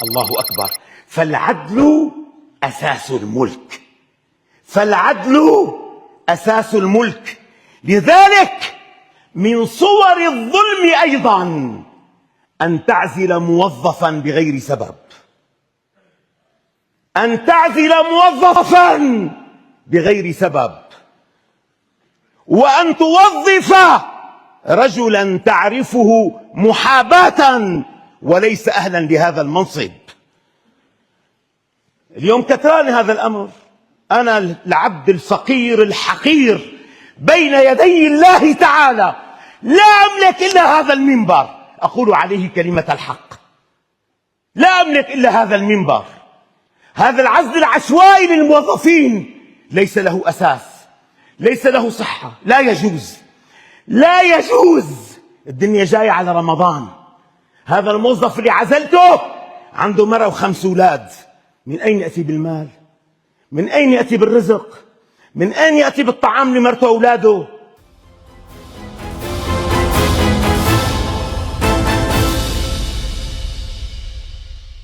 الله أكبر. فالعدل أساس الملك، فالعدل أساس الملك. لذلك من صور الظلم أيضا أن تعزل موظفا بغير سبب، أن تعزل موظفا بغير سبب، وأن توظف رجلا تعرفه محاباة وليس أهلا لهذا المنصب. اليوم كثران هذا الأمر. أنا العبد الفقير الحقير بين يدي الله تعالى لا أملك إلا هذا المنبر أقول عليه كلمة الحق، لا أملك إلا هذا المنبر. هذا العزل العشوائي للموظفين ليس له أساس، ليس له صحة، لا يجوز، لا يجوز. الدنيا جاية على رمضان. هذا الموظف اللي عزلته عنده مرة و5 أولاد، من أين يأتي بالمال؟ من أين يأتي بالرزق؟ من أين يأتي بالطعام لمرته وأولاده؟